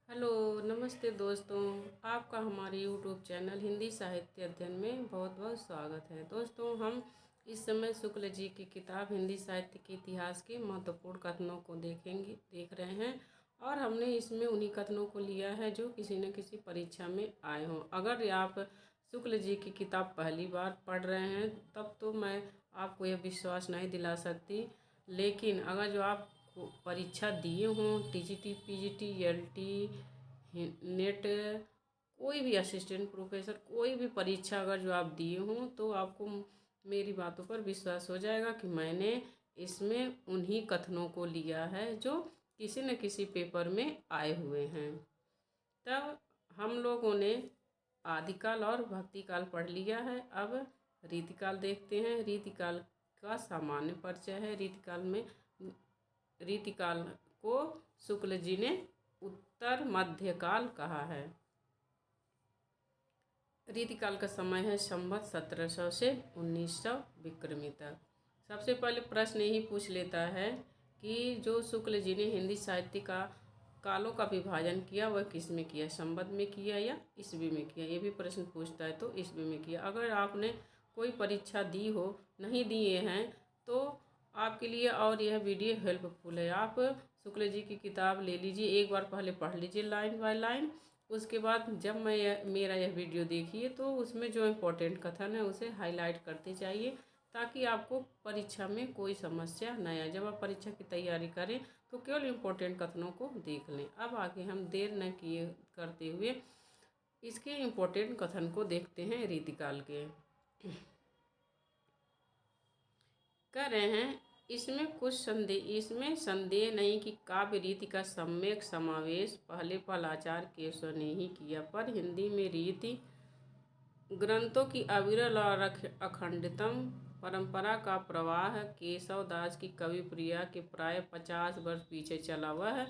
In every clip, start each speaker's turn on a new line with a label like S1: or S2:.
S1: Hello, नमस्ते दोस्तों। आपका हमारे यूट्यूब चैनल हिंदी साहित्य अध्ययन में बहुत बहुत स्वागत है। दोस्तों, हम इस समय शुक्ल जी की किताब हिंदी साहित्य के इतिहास के महत्वपूर्ण कथनों को देख रहे हैं और हमने इसमें उन्हीं कथनों को लिया है जो किसी न किसी परीक्षा में आए हों। अगर आप शुक्ल जी की किताब पहली बार पढ़ रहे हैं तब तो मैं आपको यह विश्वास नहीं दिला सकती, लेकिन अगर जो आप परीक्षा दिए हों, टीजीटी, पीजीटी, एलटी, नेट, कोई भी असिस्टेंट प्रोफेसर, कोई भी परीक्षा अगर जो आप दिए हों तो आपको मेरी बातों पर विश्वास हो जाएगा कि मैंने इसमें उन्हीं कथनों को लिया है जो किसी न किसी पेपर में आए हुए हैं। तब हम लोगों ने आदिकाल और भक्तिकाल पढ़ लिया है। अब रीतिकाल देखते हैं। रीतिकाल का सामान्य परिचय है। रीतिकाल को शुक्ल जी ने उत्तर मध्यकाल कहा है। रीतिकाल का समय है संवत 1700 से 1900 विक्रमी तक। सबसे पहले प्रश्न यही पूछ लेता है कि जो शुक्ल जी ने हिंदी साहित्य का कालों का विभाजन किया वह किस में किया, संवत में किया या ईस्वी में किया। ये भी प्रश्न पूछता है तो ईस्वी में किया। अगर आपने कोई परीक्षा दी हो, नहीं दिए हैं, तो आपके लिए और यह वीडियो हेल्पफुल है। आप शुक्ल जी की किताब ले लीजिए, एक बार पहले पढ़ लीजिए लाइन बाय लाइन। उसके बाद जब मेरा यह वीडियो देखिए तो उसमें जो इम्पोर्टेंट कथन है उसे हाईलाइट करते जाइए ताकि आपको परीक्षा में कोई समस्या न आए। जब आप परीक्षा की तैयारी करें तो केवल इम्पोर्टेंट कथनों को देख लें। अब आगे हम देर न किए करते हुए इसके इम्पोर्टेंट कथन को देखते हैं। रीतिकाल के कह रहे हैं, इसमें संदेह नहीं कि काव्य रीति का सम्यक समावेश पहले पलाचार केशव ने ही किया, पर हिंदी में रीति ग्रंथों की अविरल और अखंडितम परंपरा का प्रवाह केशव दास की कवि प्रिया के प्राय 50 वर्ष पीछे चला। वह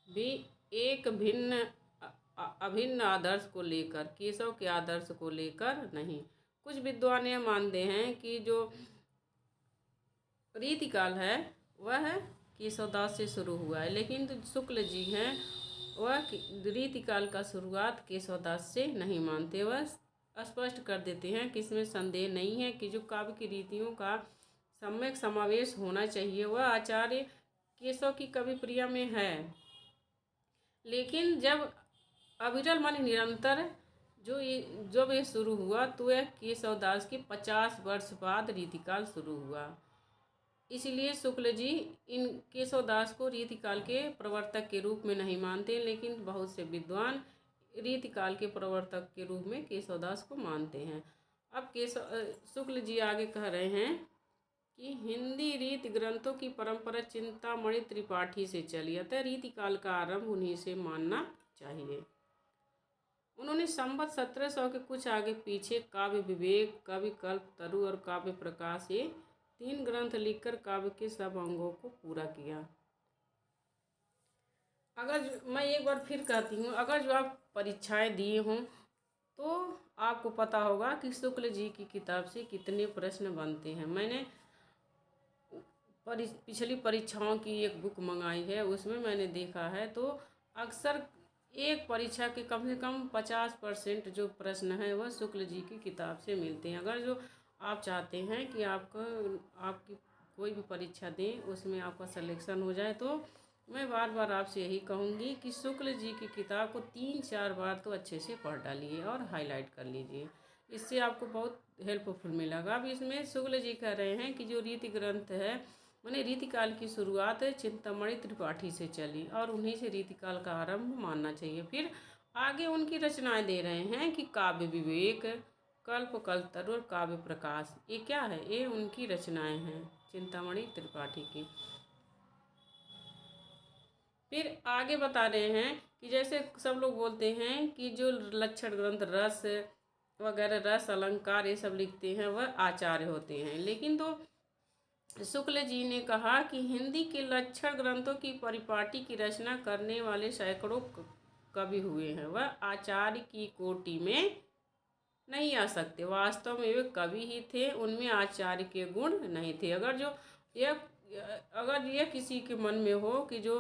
S1: भी एक अभिन्न आदर्श को लेकर, केशव के आदर्श को लेकर नहीं। कुछ विद्वान यह मानते हैं कि जो रीतिकाल है वह केशवदास से शुरू हुआ है, लेकिन जो शुक्ल जी हैं वह रीतिकाल का शुरुआत केशवदास से नहीं मानते। वह स्पष्ट कर देते हैं कि इसमें संदेह नहीं है कि जो काव्य की रीतियों का सम्यक समावेश होना चाहिए वह आचार्य केशव की कवि प्रिया में है, लेकिन जब अविरल माने निरंतर जब ये शुरू हुआ तो यह केशवदास के 50 वर्ष बाद रीतिकाल शुरू हुआ। इसलिए शुक्ल जी इन केशवदास को रीतिकाल के प्रवर्तक के रूप में नहीं मानते, लेकिन बहुत से विद्वान रीतिकाल के प्रवर्तक के रूप में केशवदास को मानते हैं। अब शुक्ल जी आगे कह रहे हैं कि हिंदी रीति ग्रंथों की परंपरा चिंतामणि त्रिपाठी से चली, अतः रीतिकाल का आरंभ उन्हीं से मानना चाहिए। उन्होंने संवत 1700 के कुछ आगे पीछे काव्य विवेक, कवि कल्प तरु और काव्य प्रकाश ये 3 ग्रंथ लिखकर काव्य के सब अंगों को पूरा किया। मैं एक बार फिर कहती हूँ, अगर जो आप परीक्षाएं दिए हों तो आपको पता होगा कि शुक्ल जी की किताब से कितने प्रश्न बनते हैं। मैंने पिछली परीक्षाओं की एक बुक मंगाई है, उसमें मैंने देखा है तो अक्सर एक परीक्षा के कम से कम 50% जो प्रश्न हैं वह शुक्ल जी की किताब से मिलते हैं। अगर जो आप चाहते हैं कि आपकी कोई भी परीक्षा दें उसमें आपका सिलेक्शन हो जाए तो मैं बार बार आपसे यही कहूँगी कि शुक्ल जी की किताब को 3-4 बार तो अच्छे से पढ़ डालिए और हाईलाइट कर लीजिए, इससे आपको बहुत हेल्पफुल मिलेगा। अब इसमें शुक्ल जी कह रहे हैं कि जो रीति ग्रंथ है मैंने रीतिकाल की शुरुआत चिंतामणि त्रिपाठी से चली और उन्हीं से रीतिकाल का आरंभ मानना चाहिए। फिर आगे उनकी रचनाएं दे रहे हैं कि काव्य विवेक, कल्प कल्पतरु और काव्य प्रकाश, ये क्या है? ये उनकी रचनाएं हैं चिंतामणि त्रिपाठी की। फिर आगे बता रहे हैं कि जैसे सब लोग बोलते हैं कि जो लक्षण ग्रंथ रस वगैरह, रस अलंकार ये सब लिखते हैं वह आचार्य होते हैं, लेकिन तो शुक्ल जी ने कहा कि हिंदी के लक्षण ग्रंथों की परिपाटी की रचना करने वाले सैकड़ों कवि हुए हैं, वह आचार्य की कोटि में नहीं आ सकते। वास्तव में वे कवि ही थे, उनमें आचार्य के गुण नहीं थे। अगर यह किसी के मन में हो कि जो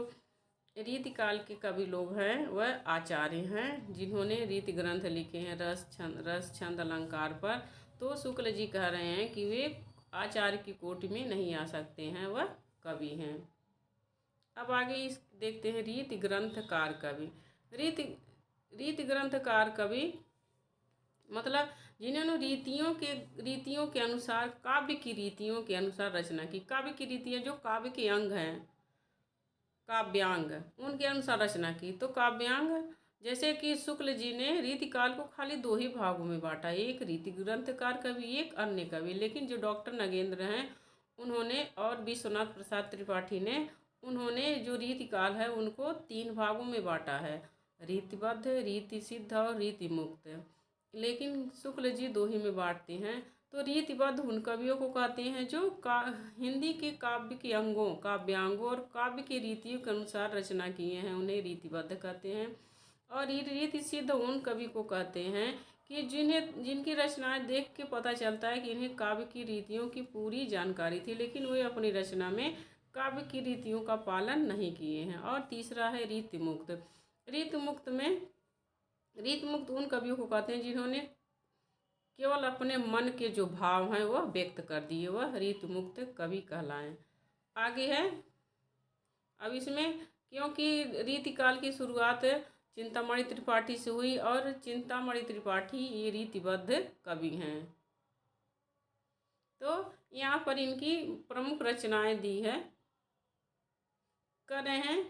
S1: रीतिकाल के कवि लोग हैं वह आचार्य हैं, जिन्होंने रीति ग्रंथ लिखे हैं रस छंद अलंकार पर। तो शुक्ल जी कह रहे हैं कि वे आचार्य की कोटि में नहीं आ सकते हैं, वह कवि हैं। अब आगे इस देखते हैं रीति ग्रंथकार कवि। रीति रीति ग्रंथकार कवि मतलब जिन्होंने रीतियों के अनुसार, काव्य की रीतियों के अनुसार रचना की। काव्य की रीतियाँ जो काव्य के अंग हैं, काव्यांग, उनके अनुसार रचना की। तो काव्यांग जैसे कि शुक्ल जी ने रीतिकाल को खाली दो ही भागों में बांटा, एक रीति ग्रंथकार कवि, एक अन्य कवि। लेकिन जो डॉक्टर नगेंद्र हैं उन्होंने और विश्वनाथ प्रसाद त्रिपाठी ने, उन्होंने जो रीतिकाल है उनको तीन भागों में बांटा है, रीतिबद्ध, रीति सिद्ध और रीति मुक्त। लेकिन शुक्ल जी दो ही में बांटते हैं। तो रीतिबद्ध उन कवियों को कहते हैं जो हिंदी के काव्य के अंगों, काव्यांगों और काव्य की रीतियों के अनुसार रचना किए हैं, उन्हें रीतिबद्ध कहते हैं। और रीति सिद्ध उन कवि को कहते हैं कि जिनकी रचनाएं देख के पता चलता है कि इन्हें काव्य की रीतियों की पूरी जानकारी थी, लेकिन वे अपनी रचना में काव्य की रीतियों का पालन नहीं किए हैं। और तीसरा है रीति मुक्त। रीति मुक्त उन कवियों को कहते हैं जिन्होंने केवल अपने मन के जो भाव हैं वह व्यक्त कर दिए, वह रीति मुक्त कवि कहलाएं। आगे है, अब इसमें क्योंकि रीतिकाल की शुरुआत चिंतामणि त्रिपाठी से हुई और चिंतामणि त्रिपाठी ये रीतिबद्ध कवि हैं, तो यहाँ पर इनकी प्रमुख रचनाएं दी है, कर रहे हैं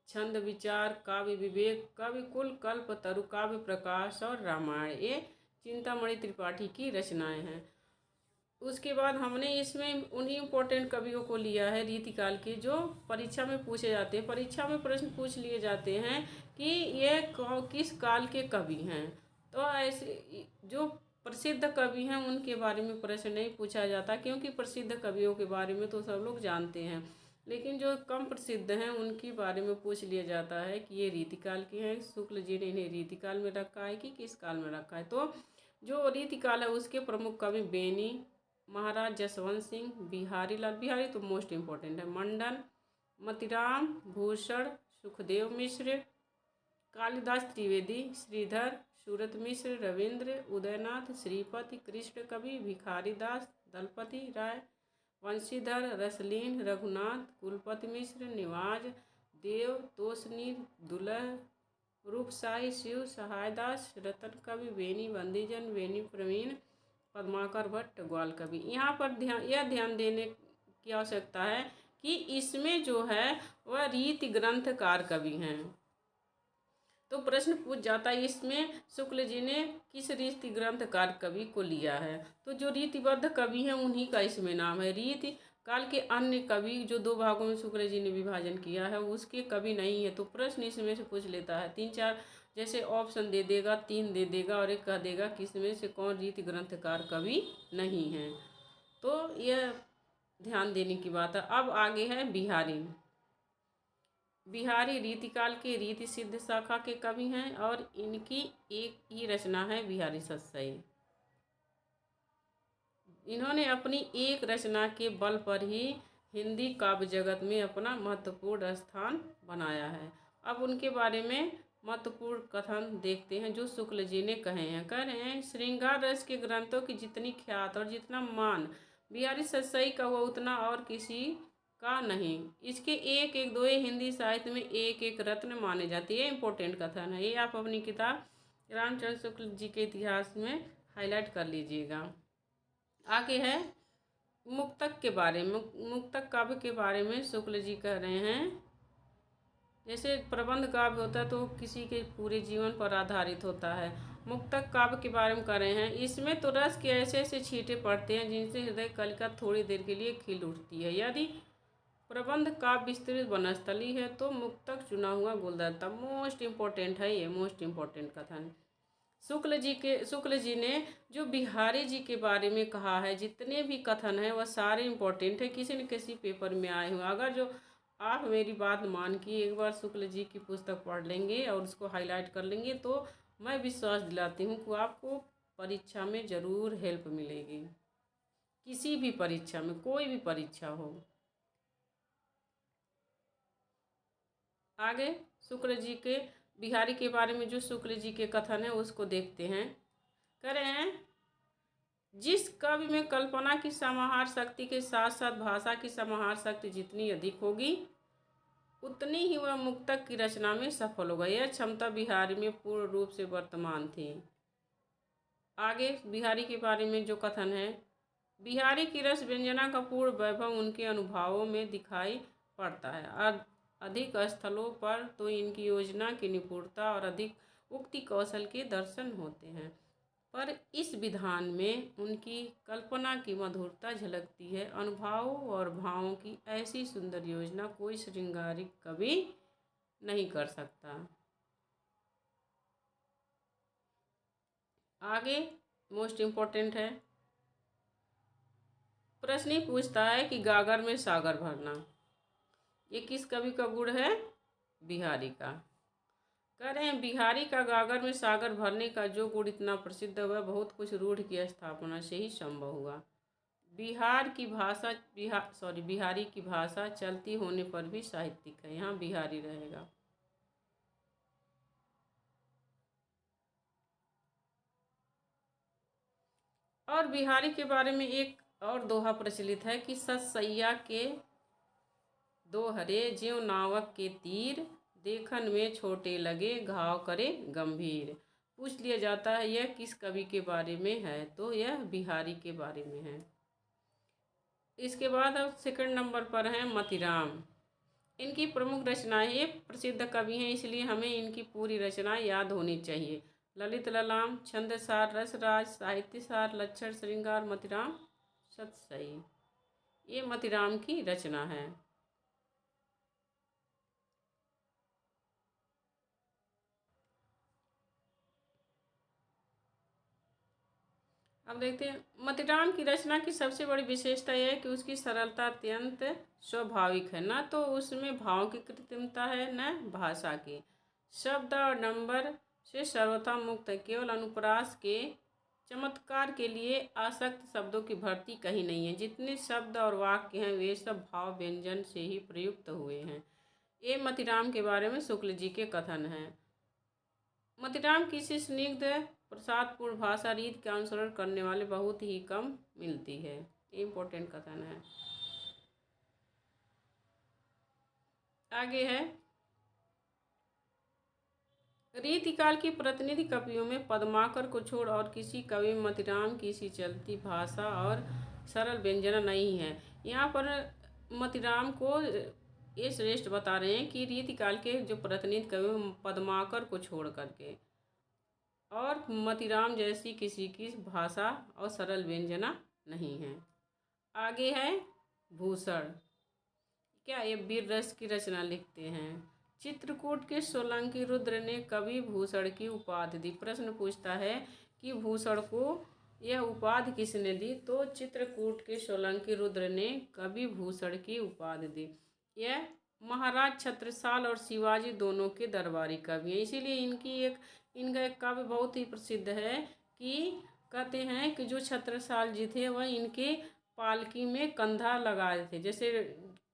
S1: छंद विचार, काव्य विवेक, कवि कुल, कल्प तरु, काव्य प्रकाश और रामायण। ये चिंतामणि त्रिपाठी की रचनाएं हैं। उसके बाद हमने इसमें उन्हीं इम्पोर्टेंट कवियों को लिया है रीतिकाल के, जो परीक्षा में पूछे जाते हैं। परीक्षा में प्रश्न पूछ लिए जाते हैं कि ये किस काल के कवि हैं। तो ऐसे जो प्रसिद्ध कवि हैं उनके बारे में प्रश्न नहीं पूछा जाता, क्योंकि प्रसिद्ध कवियों के बारे में तो सब लोग जानते हैं, लेकिन जो कम प्रसिद्ध हैं उनके बारे में पूछ लिया जाता है कि ये रीतिकाल के हैं। शुक्ल जी ने इन्हें रीतिकाल में रखा है कि किस काल में रखा है। तो जो रीतिकाल है उसके प्रमुख कवि बेनी, महाराज जसवंत सिंह, बिहारी लाल, बिहारी तो मोस्ट इम्पोर्टेंट है, मंडन, मतिराम, भूषण, सुखदेव मिश्र, कालिदास त्रिवेदी, श्रीधर, सूरत मिश्र, रविंद्र, उदयनाथ, श्रीपति, कृष्ण कवि, भिखारी दास, दलपति राय, वंशीधर, रसलीन, रघुनाथ, कुलपति मिश्र, निवाज, देव, तोषनी, दुलह, रूपसाई, शिव, सहायदास, रतन कवि, वेणी बंदीजन, वेणी प्रवीण, पद्माकर भट्ट, ग्वाल कवि। यहाँ पर ध्यान देने की आवश्यकता है कि इसमें जो है वह रीति ग्रंथकार कवि हैं। तो प्रश्न पूछ जाता है इसमें शुक्ल जी ने किस रीति ग्रंथकार कवि को लिया है। तो जो रीतिबद्ध कवि हैं उन्हीं का इसमें नाम है। रीति काल के अन्य कवि जो दो भागों में शुक्ल जी ने विभाजन किया है उसके कवि नहीं है। तो प्रश्न इसमें से पूछ लेता है, 3-4 जैसे ऑप्शन दे देगा, 3 दे देगा और एक कह देगा कि इसमें से कौन रीति ग्रंथकार कवि नहीं है। तो यह ध्यान देने की बात है। अब आगे है बिहारी। बिहारी रीतिकाल के रीति सिद्ध शाखा के कवि हैं और इनकी एक ही रचना है बिहारी सतसई। इन्होंने अपनी एक रचना के बल पर ही हिंदी काव्य जगत में अपना महत्वपूर्ण स्थान बनाया है। अब उनके बारे में महत्वपूर्ण कथन देखते हैं जो शुक्ल जी ने कहे हैं। कह रहे हैं, श्रृंगार रस के ग्रंथों की जितनी ख्यात और जितना मान बिहारी सतसई का हुआ उतना और किसी का नहीं। इसके एक एक दोहे हिंदी साहित्य में एक एक रत्न माने जाते हैं। ये इंपॉर्टेंट कथन है, ये आप अपनी किताब रामचंद्र शुक्ल जी के इतिहास में हाईलाइट कर लीजिएगा। आगे है मुक्तक के बारे में। मुक्तक काव्य के बारे में शुक्ल जी कह रहे हैं, जैसे प्रबंध काव्य होता है तो किसी के पूरे जीवन पर आधारित होता है। मुक्तक काव्य के बारे में कह रहे हैं, इसमें तो रस के ऐसे ऐसे छींटे पड़ते हैं जिनसे हृदय कलिका थोड़ी देर के लिए खिल उठती है। यदि प्रबंध काव्य विस्तृत वनस्थली है तो मुक्तक चुना हुआ गुलदस्ता। मोस्ट इम्पोर्टेंट है, ये मोस्ट इम्पोर्टेंट कथन। शुक्ल जी ने जो बिहारी जी के बारे में कहा है, जितने भी कथन हैं वह सारे इम्पोर्टेंट है, किसी न किसी पेपर में आए हुए। अगर जो आप मेरी बात मान के एक बार शुक्ल जी की पुस्तक पढ़ लेंगे और उसको हाईलाइट कर लेंगे तो मैं विश्वास दिलाती हूँ कि आपको परीक्षा में ज़रूर हेल्प मिलेगी, किसी भी परीक्षा में, कोई भी परीक्षा हो। आगे शुक्ल जी के बिहारी के बारे में जो शुक्ल जी के कथन है उसको देखते हैं। कह रहे हैं, जिस कवि में कल्पना की समाहार शक्ति के साथ साथ भाषा की समाहार शक्ति जितनी अधिक होगी उतनी ही वह मुक्तक की रचना में सफल होगा। यह क्षमता बिहारी में पूर्ण रूप से वर्तमान थी। आगे बिहारी के बारे में जो कथन है, बिहारी की रस व्यंजना का पूर्ण वैभव उनके अनुभवों में दिखाई पड़ता है। अधिक स्थलों पर तो इनकी योजना की निपुणता और अधिक उक्ति कौशल के दर्शन होते हैं, पर इस विधान में उनकी कल्पना की मधुरता झलकती है। अनुभवों और भावों की ऐसी सुंदर योजना कोई श्रृंगारिक कवि नहीं कर सकता। आगे मोस्ट इम्पोर्टेंट है, प्रश्न ही पूछता है कि गागर में सागर भरना ये किस कवि का गुण है? बिहारी का। कह रहे हैं, बिहारी का गागर में सागर भरने का जो गुण इतना प्रसिद्ध हुआ बहुत कुछ रूढ़ की स्थापना से ही संभव हुआ। बिहारी की भाषा चलती होने पर भी साहित्यिक है, यहाँ बिहारी रहेगा। और बिहारी के बारे में एक और दोहा प्रचलित है कि सत सैया के दो हरे ज्यों नावक के तीर, देखन में छोटे लगे घाव करे गंभीर। पूछ लिया जाता है यह किस कवि के बारे में है, तो यह बिहारी के बारे में है। इसके बाद अब सेकंड नंबर पर हैं मतीराम। इनकी प्रमुख रचनाएं, ये प्रसिद्ध कवि हैं इसलिए हमें इनकी पूरी रचना याद होनी चाहिए। ललित ललाम, छंदसार, रसराज, साहित्यसार, लक्षण श्रृंगार, मतीराम सतसई, ये मतीराम की रचना है। अब देखते हैं, मतीराम की रचना की सबसे बड़ी विशेषता यह है कि उसकी सरलता अत्यंत स्वाभाविक है, न तो उसमें भाव की कृत्रिमता है न भाषा की। शब्द और नंबर से सर्वथा मुक्त है, केवल अनुप्रास के चमत्कार के लिए आसक्त शब्दों की भर्ती कहीं नहीं है। जितने शब्द और वाक्य हैं वे सब भाव व्यंजन से ही प्रयुक्त हुए हैं। ये मतीराम के बारे में शुक्ल जी के कथन हैं। मतीराम किसी स्निग्ध प्रसादपूर्ण भाषा रीत का अनुसरण करने वाले बहुत ही कम मिलती है, इम्पोर्टेंट कथन है। आगे है, रीतिकाल की प्रतिनिधि कवियों में पद्माकर को छोड़ और किसी कवि में मतीराम की सी चलती भाषा और सरल व्यंजना नहीं है। यहाँ पर मतीराम को ये श्रेष्ठ बता रहे हैं कि रीतिकाल के जो प्रतिनिधि कवि पद्माकर को छोड़ करके और मतीराम जैसी किसी की भाषा और सरल व्यंजना नहीं है। आगे है भूषण, क्या ये वीर रस की रचना लिखते हैं। चित्रकूट के सोलंकी रुद्र ने कवि भूषण की उपाधि दी। प्रश्न पूछता है कि भूषण को यह उपाधि किसने दी, तो चित्रकूट के सोलंकी रुद्र ने कवि भूषण की उपाधि दी। यह महाराज छत्रसाल और शिवाजी दोनों के दरबारी कवि हैं, इसीलिए इनका एक काव्य बहुत ही प्रसिद्ध है कि कहते हैं कि जो छत्रसाल जी थे वह इनके पालकी में कंधा लगाए थे। जैसे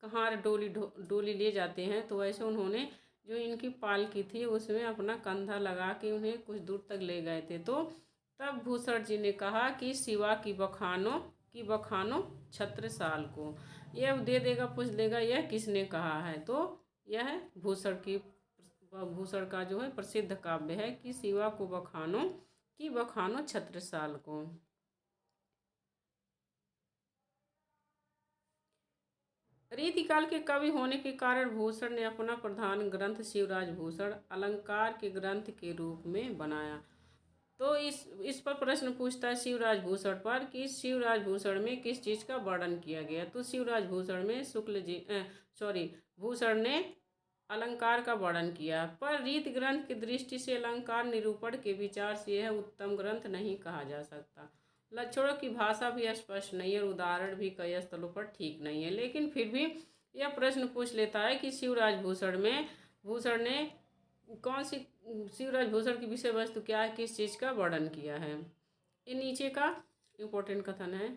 S1: कहाँ डोली ले जाते हैं तो वैसे उन्होंने जो इनकी पालकी थी उसमें अपना कंधा लगा के उन्हें कुछ दूर तक ले गए थे। तो तब भूषण जी ने कहा कि शिवा की बखानो छत्रसाल को। यह दे देगा, पूछ लेगा यह किसने कहा है, तो यह भूषण का जो है प्रसिद्ध काव्य है कि शिवा को बखानो छत्रसाल को। रीतिकाल के कवि होने के कारण भूषण ने अपना प्रधान ग्रंथ शिवराज भूषण अलंकार के ग्रंथ के रूप में बनाया। तो इस पर प्रश्न पूछता है शिवराज भूषण पर कि शिवराज भूषण में किस चीज़ का वर्णन किया गया, तो शिवराज भूषण में भूषण ने अलंकार का वर्णन किया, पर रीत ग्रंथ की दृष्टि से अलंकार निरूपण के विचार से यह उत्तम ग्रंथ नहीं कहा जा सकता। लक्षणों की भाषा भी स्पष्ट नहीं है और उदाहरण भी कई स्थलों पर ठीक नहीं है। लेकिन फिर भी यह प्रश्न पूछ लेता है कि शिवराज भूषण ने कौन सी शिवराज भूषण की विषय वस्तु क्या है, किस चीज़ का वर्णन किया है। ये नीचे का इम्पोर्टेंट कथन है,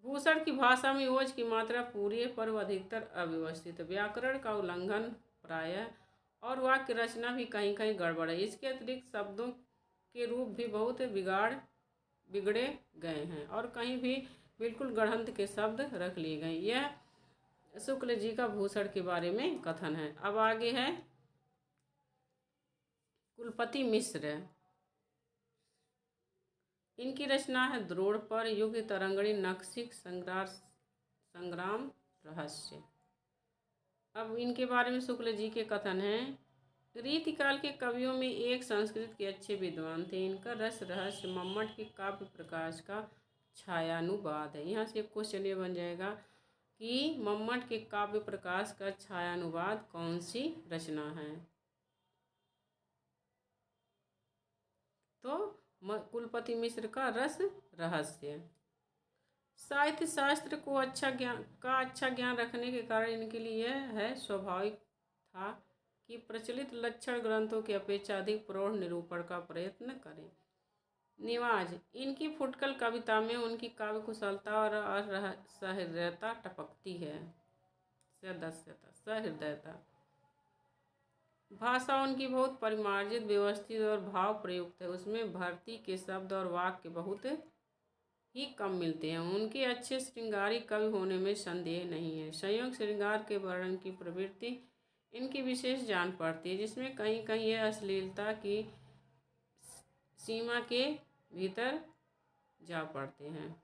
S1: भूषण की भाषा में ओज की मात्रा पूरी है पर वह अधिकतर अव्यवस्थित, व्याकरण का उल्लंघन प्रायः, और वाक्य रचना भी कहीं कहीं गड़बड़ है। इसके अतिरिक्त शब्दों के रूप भी बहुत बिगड़े गए हैं और कहीं भी बिल्कुल गढ़ंत के शब्द रख लिए गए। यह शुक्ल जी का भूषण के बारे में कथन है। अब आगे है कुलपति मिश्र। इनकी रचना है द्रोण पर, युग तरंगणी, नखशिख, संग्राम, रहस्य। अब इनके बारे में शुक्ल जी के कथन हैं। रीतिकाल के कवियों में एक संस्कृत के अच्छे विद्वान थे। इनका रस रहस्य मम्मट के काव्य प्रकाश का छायानुवाद है। यहाँ से एक क्वेश्चन ये बन जाएगा कि मम्मट के काव्य प्रकाश का छायानुवाद कौन सी रचना है? तो कुलपति मिश्र का रस रहस्य। साहित्य शास्त्र को अच्छा ज्ञान रखने के कारण इनके लिए यह है स्वाभाविक था कि प्रचलित लक्षण ग्रंथों की अपेक्षा अधिक प्रौढ़ निरूपण का प्रयत्न करें। निवाज। इनकी फुटकल कविता में उनकी काव्य कुशलता और सहृदयता टपकती है। सहृदयता। भाषा उनकी बहुत परिमार्जित, व्यवस्थित और भाव प्रयुक्त है। उसमें भर्ती के शब्द और वाक्य बहुत ही कम मिलते हैं। उनके अच्छे श्रृंगारी कवि होने में संदेह नहीं है। संयोग श्रृंगार के वर्णन की प्रवृत्ति इनकी विशेष जान पड़ती है, जिसमें कहीं कहीं यह अश्लीलता की सीमा के भीतर जा पड़ते हैं।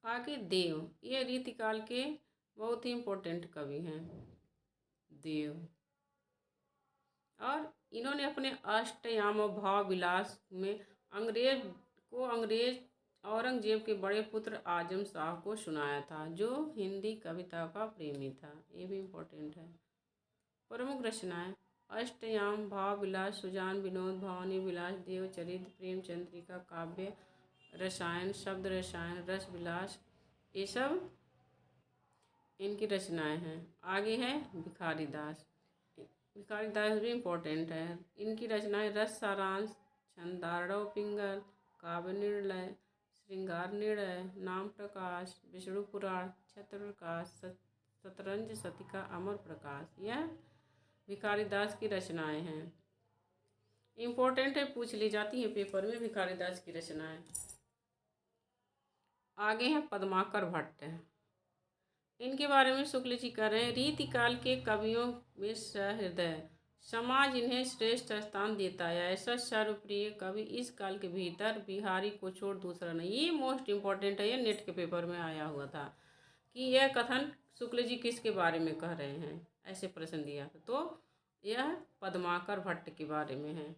S1: आगे देव। ये रीतिकाल के बहुत ही इम्पोर्टेंट कवि हैं देव, और इन्होंने अपने अष्टयाम भाव विलास में अंग्रेज औरंगजेब के बड़े पुत्र आजम शाह को सुनाया था, जो हिंदी कविता का प्रेमी था। ये भी इम्पोर्टेंट है। प्रमुख रचनाएं अष्टयाम, भाव विलास, सुजान, विनोद, भवानी विलास, देवचरित, प्रेमचंद्रिका, काव्य रसायन, शब्द रसायन, रस विलास, ये सब इनकी रचनाएं हैं। आगे है भिखारी दास। भिखारी दास भी इम्पोर्टेंट है। इनकी रचनाएं रस सारांश, छंदारव पिंगल, काव्य निर्णय, श्रृंगार निर्णय, नाम प्रकाश, विष्णु पुराण, छत्र प्रकाश, शतरंज शतिका, अमर प्रकाश, यह भिखारी दास की रचनाएं हैं। इम्पोर्टेंट है, पूछ ली जाती है पेपर में भिखारी दास की रचनाएं। आगे हैं पद्माकर भट्ट। इनके बारे में शुक्ल जी कह रहे हैं, रीतिकाल के कवियों में सहृदय समाज इन्हें श्रेष्ठ स्थान देता है। ऐसा सर्वप्रिय कवि इस काल के भीतर बिहारी को छोड़ दूसरा नहीं। ये मोस्ट इम्पॉर्टेंट है, ये नेट के पेपर में आया हुआ था कि यह कथन शुक्ल जी किसके बारे में कह रहे हैं, ऐसे प्रश्न दिया था। तो यह पद्माकर भट्ट के बारे में है।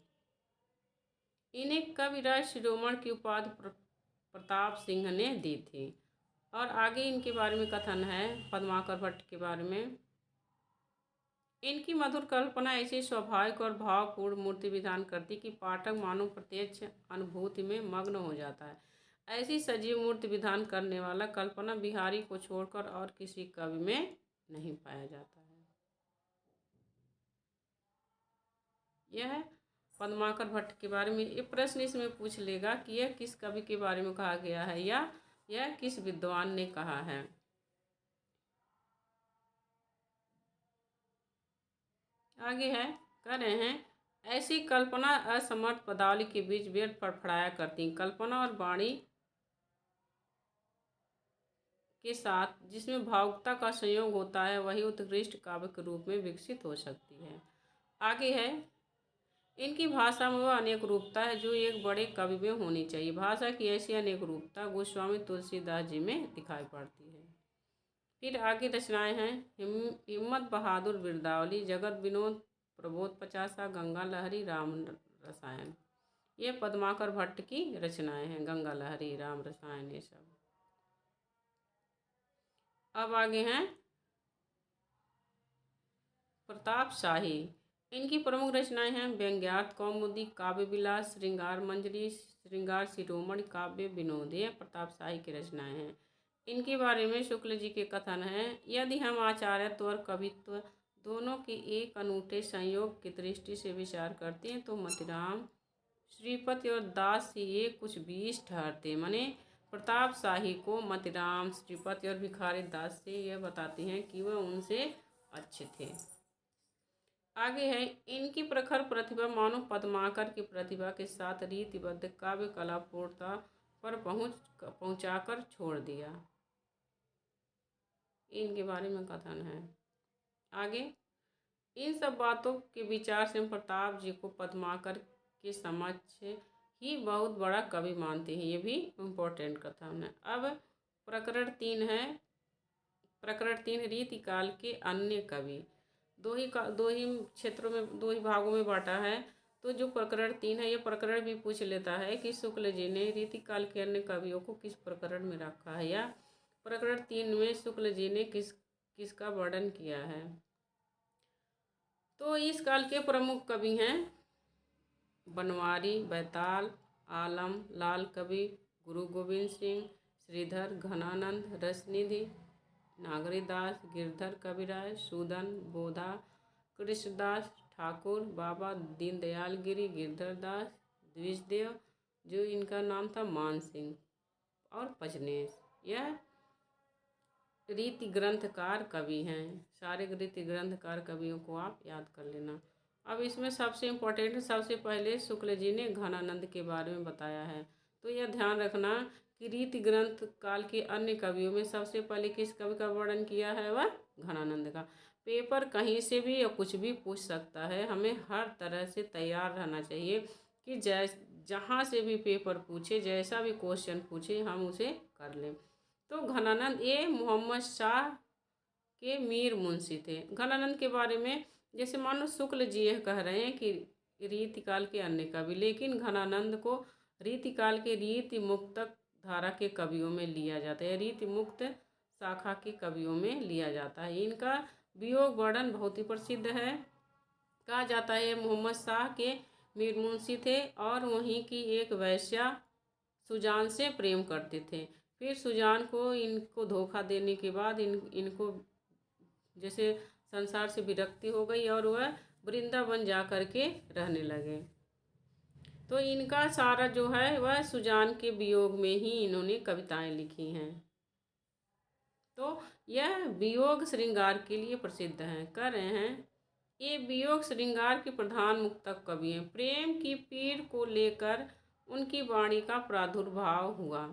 S1: इन्हें कविराज शिरोमणि की उपाधि प्रताप सिंह ने दी थी। और आगे इनके बारे में कथन है पद्माकर भट्ट के बारे में। इनकी मधुर कल्पना ऐसी स्वाभाविक और भावपूर्ण मूर्ति विधान करती कि पाठक मानो प्रत्यक्ष अनुभूति में मग्न हो जाता है। ऐसी सजीव मूर्ति विधान करने वाला कल्पना बिहारी को छोड़कर और किसी कवि में नहीं पाया जाता है। यह पद्माकर भट्ट के बारे में एक प्रश्न इसमें पूछ लेगा कि यह किस कवि के बारे में कहा गया है या यह किस विद्वान ने कहा है। आगे है, कह रहे हैं ऐसी कल्पना असमर्थ पदावली के बीच व्यर्थ फड़फड़ाया करती। कल्पना और वाणी के साथ जिसमें भावुकता का संयोग होता है, वही उत्कृष्ट काव्य के रूप में विकसित हो सकती है। आगे है, इनकी भाषा में वह अनेक रूपता है जो एक बड़े कवि में होनी चाहिए। भाषा की ऐसी अनेक रूपता गोस्वामी तुलसीदास जी में दिखाई पड़ती है। फिर आगे रचनाएं हैं हिम्मत बहादुर बिरदावली, जगत विनोद, प्रबोध पचासा, गंगा लहरी, राम रसायन। ये पद्माकर भट्ट की रचनाएं हैं, गंगा लहरी, राम रसायन, ये सब। अब आगे हैं प्रताप शाही। इनकी प्रमुख रचनाएं हैं व्यंग्यार्थ कौमुदी, काव्य विलास, श्रृंगार मंजरी, श्रृंगार शिरोमणि, काव्य विनोद। ये प्रताप शाही की रचनाएं हैं। इनके बारे में शुक्ल जी के कथन हैं, यदि हम आचार्यत्व और कवित्व दोनों के एक अनूठे संयोग की दृष्टि से विचार करते हैं तो मोतीराम श्रीपति और दास से ये कुछ 20 ठहरते। माने प्रताप शाही को मतिराम, श्रीपति और भिखारी दास से यह बताते हैं कि वह उनसे अच्छे थे। आगे है, इनकी प्रखर प्रतिभा मानो पद्माकर की प्रतिभा के साथ रीतिबद्ध काव्य कला पूर्णता पर पहुंचाकर छोड़ दिया। इनके बारे में कथन है। आगे, इन सब बातों के विचार से हम प्रताप जी को पद्माकर के समक्ष ही बहुत बड़ा कवि मानते हैं। ये भी इम्पोर्टेंट कथन है। अब प्रकरण 3 है। प्रकरण 3 रीतिकाल के अन्य कवि। दो ही क्षेत्रों में, 2 ही भागों में बांटा है। तो जो प्रकरण 3 है, ये प्रकरण भी पूछ लेता है कि शुक्ल जी ने रीतिकाल के अन्य कवियों को किस प्रकरण में रखा है, या प्रकरण 3 में शुक्ल जी ने किसका वर्णन किया है। तो इस काल के प्रमुख कवि हैं बनवारी, बैताल, आलम, लाल कवि, गुरु गोविंद सिंह, श्रीधर, घनानंद, रसनिधि, नागरीदास, गिरधर कविराय, सूदन, बोधा, कृष्णदास ठाकुर, बाबा दीनदयाल गिरी, गिरधर दास, द्विजदेव, जो इनका नाम था मान सिंह, और पचनेश। यह रीति ग्रंथकार कवि हैं। सारे रीति ग्रंथकार कवियों को आप याद कर लेना। अब इसमें सबसे इम्पोर्टेंट है, सबसे पहले शुक्ल जी ने घनानंद के बारे में बताया है। तो यह ध्यान रखना कि रीति ग्रंथ काल के अन्य कवियों में सबसे पहले किस कवि का वर्णन किया है, वह घनानंद का। पेपर कहीं से भी या कुछ भी पूछ सकता है, हमें हर तरह से तैयार रहना चाहिए कि जहाँ से भी पेपर पूछे, जैसा भी क्वेश्चन पूछे, हम उसे कर लें। तो घनानंद ये मोहम्मद शाह के मीर मुंशी थे। घनानंद के बारे में जैसे मानो शुक्ल जी यह कह रहे हैं कि रीतिकाल के अन्य कवि, लेकिन घनानंद को रीतिकाल के रीति मुक्त धारा के कवियों में लिया जाता है, रीति मुक्त शाखा के कवियों में लिया जाता है। इनका वियोग वर्णन बहुत ही प्रसिद्ध है। कहा जाता है मोहम्मद शाह के मीर मुंशी थे और वहीं की एक वैश्या सुजान से प्रेम करते थे। फिर सुजान को इनको धोखा देने के बाद इनको जैसे संसार से विरक्ति हो गई और वह वृंदावन जा कर के रहने लगे। तो इनका सारा जो है वह सुजान के वियोग में ही इन्होंने कविताएं लिखी हैं। तो यह वियोग श्रृंगार के लिए प्रसिद्ध हैं। कह रहे हैं ये वियोग श्रृंगार के प्रधान मुक्तक कवि हैं। प्रेम की पीड़ को लेकर उनकी वाणी का प्रादुर्भाव हुआ,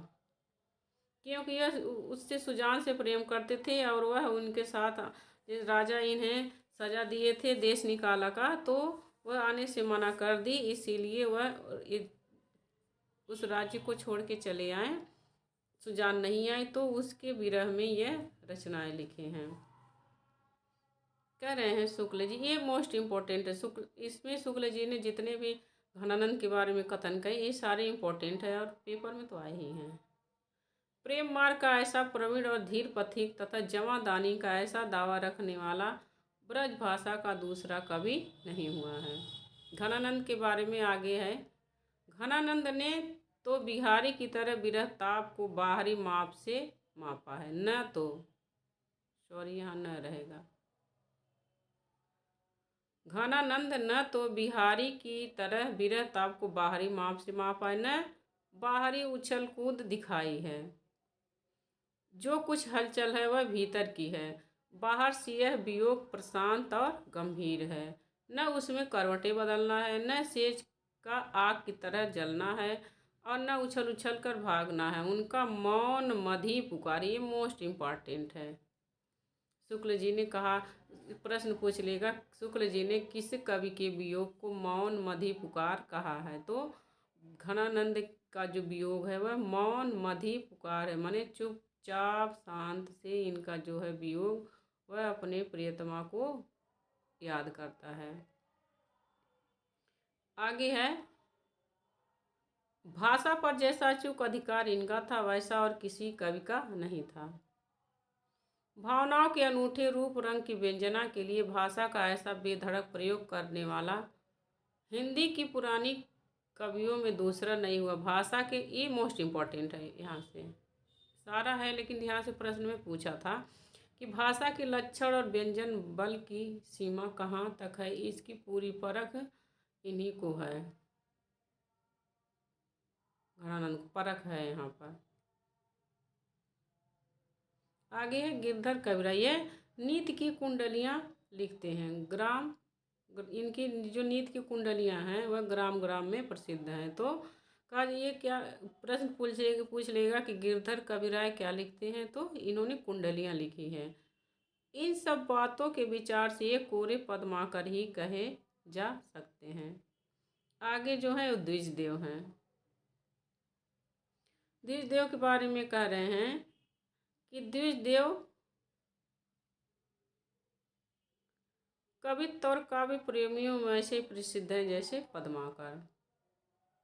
S1: क्योंकि यह उससे सुजान से प्रेम करते थे और वह उनके साथ, राजा इन्हें सजा दिए थे देश निकाला का, तो वह आने से मना कर दी, इसीलिए वह उस राज्य को छोड़ के चले आए। सुजान नहीं आए तो उसके विरह में यह रचनाएं लिखे हैं। कह रहे हैं शुक्ल जी, ये मोस्ट इम्पोर्टेंट है। इसमें शुक्ल जी ने जितने भी घनानंद के बारे में कथन कहे, ये सारे इम्पोर्टेंट है और पेपर में तो आए ही हैं। प्रेम मार्ग का ऐसा प्रवीण और धीर पथिक तथा जवां दानी का ऐसा दावा रखने वाला ब्रज भाषा का दूसरा कवि नहीं हुआ है। घनानंद के बारे में आगे है। घनानंद ने तो बिहारी की तरह विरह ताप को बाहरी माप से मापा है, न तो, सॉरी यहाँ न रहेगा, घनानंद न तो बिहारी की तरह विरह ताप को बाहरी माप से मापा है, न बाहरी उछल कूद दिखाई है। जो कुछ हलचल है वह भीतर की है। बाहर से यह वियोग प्रशांत और गंभीर है, न उसमें करवटें बदलना है, न सेज का आग की तरह जलना है और न उछल उछल कर भागना है। उनका मौन मधी पुकार, ये मोस्ट इम्पॉर्टेंट है। शुक्ल जी ने कहा, प्रश्न पूछ लेगा, शुक्ल जी ने किस कवि के वियोग को मौन मधी पुकार कहा है? तो घनानंद का जो वियोग है वह मौन मधी पुकार है, माने चुपचाप शांत से इनका जो है वियोग वह अपने प्रियतमा को याद करता है। आगे है, भाषा पर जैसा अचूक अधिकार इनका था वैसा और किसी कवि का नहीं था। भावनाओं के अनूठे रूप रंग की व्यंजना के लिए भाषा का ऐसा बेधड़क प्रयोग करने वाला हिंदी की पुरानी कवियों में दूसरा नहीं हुआ। भाषा के, ये मोस्ट इम्पॉर्टेंट है, यहाँ से सारा है लेकिन यहाँ से प्रश्न में पूछा था कि भाषा के लक्षण और व्यंजन बल की सीमा कहाँ तक है, इसकी पूरी परख इन्हीं को है। घनानंद को परख है यहाँ पर। आगे है गिरधर कबीरा, ये नीति की कुंडलियाँ लिखते हैं। ग्राम, इनकी जो नीति की कुंडलियाँ हैं वह ग्राम ग्राम में प्रसिद्ध हैं। तो कहा ये क्या प्रश्न पूछ लेगा कि गिरधर कबीराय क्या लिखते हैं, तो इन्होंने कुंडलियाँ लिखी हैं। इन सब बातों के विचार से ये कोरे पद्माकर ही कहे जा सकते हैं। आगे जो है वो द्विजदेव हैं। द्विजदेव के बारे में कह रहे हैं कि द्विजदेव कवित्व और काव्य प्रेमियों में ऐसे प्रसिद्ध हैं जैसे पद्माकर।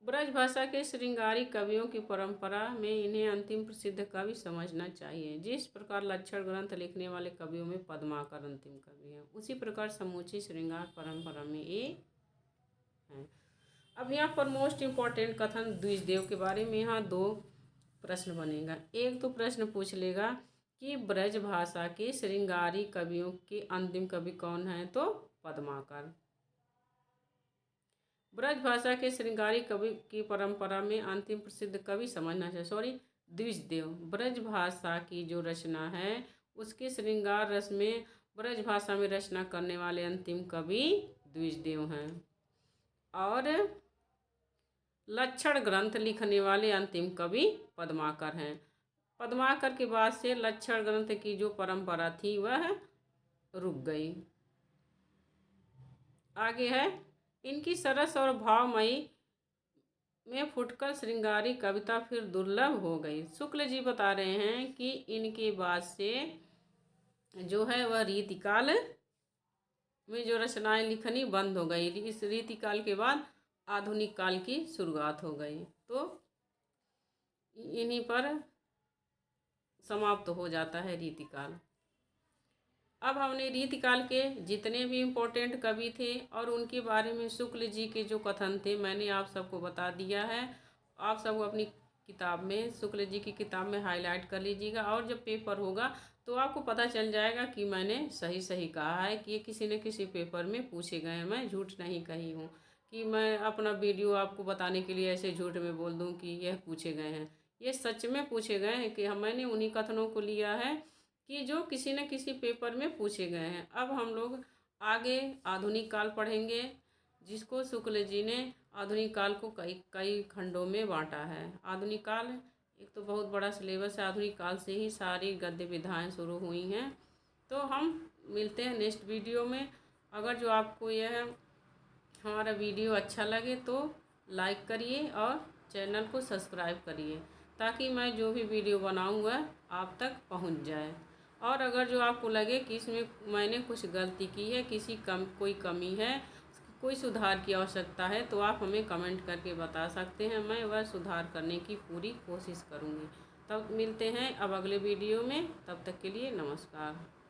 S1: ब्रज भाषा के श्रृंगारी कवियों की परंपरा में इन्हें अंतिम प्रसिद्ध कवि समझना चाहिए। जिस प्रकार लक्षण ग्रंथ लिखने वाले कवियों में पद्माकर अंतिम कवि हैं, उसी प्रकार समूची श्रृंगार परंपरा में ये हैं। अब यहाँ पर मोस्ट इम्पॉर्टेंट कथन द्विजदेव के बारे में यहाँ 2 प्रश्न बनेगा। एक तो प्रश्न पूछ लेगा कि ब्रज भाषा के श्रृंगारी कवियों के अंतिम कवि कौन है, तो पद्माकर। ब्रज भाषा के श्रृंगारी कवि की परंपरा में अंतिम प्रसिद्ध कवि समझना चाहिए, द्विजदेव। ब्रज भाषा की जो रचना है उसके श्रृंगार रस में ब्रज भाषा में रचना करने वाले अंतिम कवि द्विजदेव हैं। और लक्षण ग्रंथ लिखने वाले अंतिम कवि पद्माकर हैं। पद्माकर के बाद से लक्षण ग्रंथ की जो परंपरा थी वह रुक गई। आगे है इनकी सरस और भावमयी में फुटकर श्रृंगारी कविता फिर दुर्लभ हो गई। शुक्ल जी बता रहे हैं कि इनके बाद से जो है वह रीतिकाल में जो रचनाएं लिखनी बंद हो गई। इस रीतिकाल के बाद आधुनिक काल की शुरुआत हो गई। तो इन्हीं पर समाप्त हो जाता है रीतिकाल। अब हमने रीतिकाल के जितने भी इम्पोर्टेंट कवि थे और उनके बारे में शुक्ल जी के जो कथन थे मैंने आप सबको बता दिया है। आप सब अपनी किताब में, शुक्ल जी की किताब में हाईलाइट कर लीजिएगा, और जब पेपर होगा तो आपको पता चल जाएगा कि मैंने सही सही कहा है कि ये किसी न किसी पेपर में पूछे गए हैं। मैं झूठ नहीं कही हूँ कि मैं अपना वीडियो आपको बताने के लिए ऐसे झूठ में बोल दूँ कि यह पूछे गए हैं। ये सच में पूछे गए हैं कि मैंने उन्हीं कथनों को लिया है कि जो किसी न किसी पेपर में पूछे गए हैं। अब हम लोग आगे आधुनिक काल पढ़ेंगे, जिसको शुक्ल जी ने आधुनिक काल को कई खंडों में बांटा है। आधुनिक काल एक तो बहुत बड़ा सिलेबस है, आधुनिक काल से ही सारी गद्य विधाएं शुरू हुई हैं। तो हम मिलते हैं नेक्स्ट वीडियो में। अगर जो आपको यह हमारा वीडियो अच्छा लगे तो लाइक करिए और चैनल को सब्सक्राइब करिए, ताकि मैं जो भी वीडियो बनाऊंगा आप तक पहुंच जाए। और अगर जो आपको लगे कि इसमें मैंने कुछ गलती की है, कोई कमी है, कोई सुधार की आवश्यकता है, तो आप हमें कमेंट करके बता सकते हैं। मैं वह सुधार करने की पूरी कोशिश करूँगी। तब मिलते हैं अब अगले वीडियो में। तब तक के लिए नमस्कार।